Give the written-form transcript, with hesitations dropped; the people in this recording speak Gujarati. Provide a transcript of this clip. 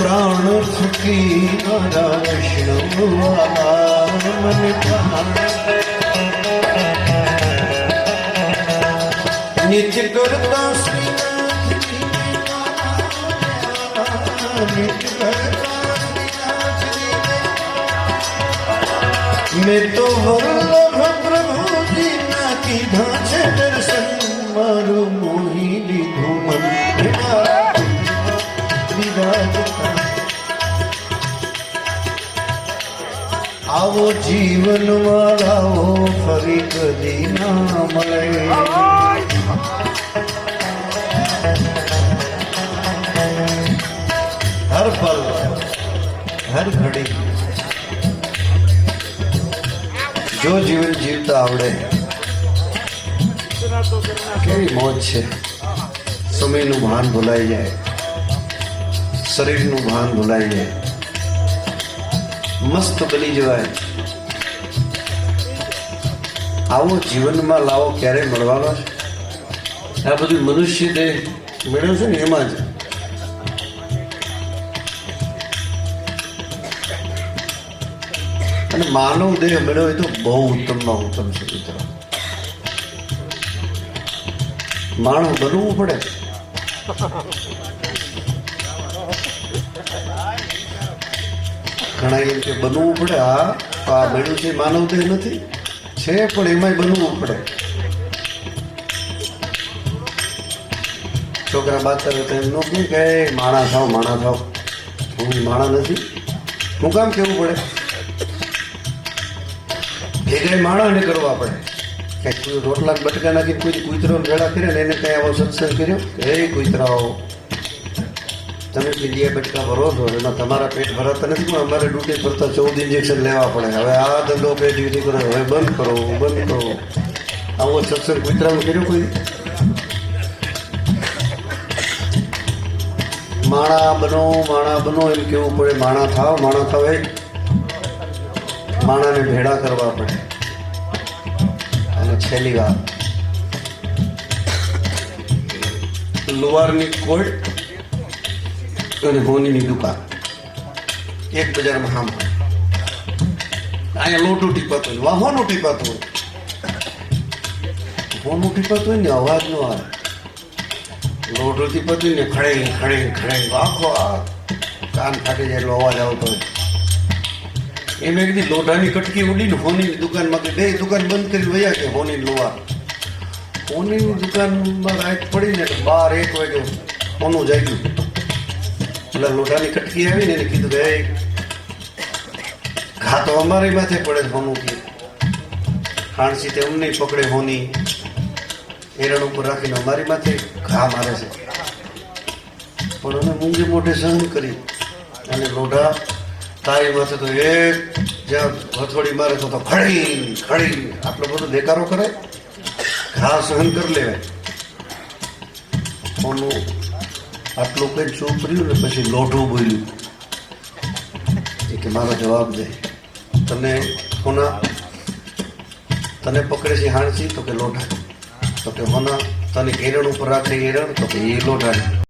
પ્રાણ થકી મારા વૈષ્ણવવા મને પ્રાણ નિત્ય કરતા મેં તો વલ્લભ પ્રભુજીના કીધા છે દર્શન મારું મોહી લીધું મન વિરાજતા આવો જીવનમાં લાવો ફરી કદી ના મળે हर पल हर घड़ी जो जीवन जीवता आवड़े केवी मौज छे समयનું ભાન ભૂલાઈ જાય શરીરનું ભાન ભૂલાઈ જાય મસ્ત બની જવાય આવો જીવનમાં લાવો ક્યારે મળવાનો છે આ બધું મનુષ્ય દેહ મળ્યો છે ને એમાં જ અને માનવ દેહ મળ્યો એ તો બહુ ઉત્તમમાં ઉત્તમ છે મિત્રો માણસ બનવું પડે ઘણા એમ કે બનવું પડે આ મળ્યું છે માનવ દેહ નથી છે પણ એમાંય બનવું પડે છોકરા બાદ કરે તો એમ નો કે માણા થાવ હું માણા નથી હું કામ કેવું પડે ભેગા માણસને કરવા પડે કંઈક રોટલા બટકા નાખી કોઈ કૂતરો ભેળા કરે ને એને કંઈ આવો સત્સંગ કર્યો હે કૂતરાઓ તમે પીલિયા બટકા ભરો છો એમાં તમારા પેટ ભરાતા નથી પણ અમારે ડ્યુટી ભરતા 14 ઇન્જેક્શન લેવા પડે હવે આ ધંધો પે ડ્યુટી કરો હવે બંધ કરો આવો સત્સંગ કૂતરામાં કર્યો કોઈ માણા બનો એમ કેવું પડે માણા થાવ એ માણાને ભેળા કરવા પડે અને છેલ્લી વાત લુવારની કોટ અને હોનીની દુકાન એક બજારમાં હામ અહીંયા લોટું ટીપાતું હોય હોનું ટીપાતું હોય ને અવાજ નો આવે લોટું ટીપાતું હોય ને ખડે આખો કાન ફાટી જાય એટલો અવાજ આવતો હોય એમ એક દી લોઢાની કટકી ઉડીને હોનીની દુકાનમાં બે દુકાન બંધ કરી વયા કે હોની લોવા હોનીની દુકાનમાં રાત પડીને 12-1 વાગે હોનું જાગ્યું એટલે લોઢાની કટકી આવીને એને કીધું કે ઘા તો અમારી માથે પડે હોનું કે ખાણસી તે અમને પકડે હોની એરણ ઉપર રાખીને અમારી માથે ઘા મારે છે પણ અમે મૂંગી મોઢે સહન કરી અને લોઢા તારી માથે તો એક જ્યાં હથોડી મારે તો ખડી આટલો બધો દેકારો કરે ઘા સહન કરી લેવાય કોનું આટલું કઈ ચૂપ રહ્યું ને પછી લોઢું બોલ્યું કે મારો જવાબ દે તને પકડે છે હાણસી તો કે લોઢા તો કે હોના તને એરણ ઉપર રાખે એરણ તો કે એ લોઢા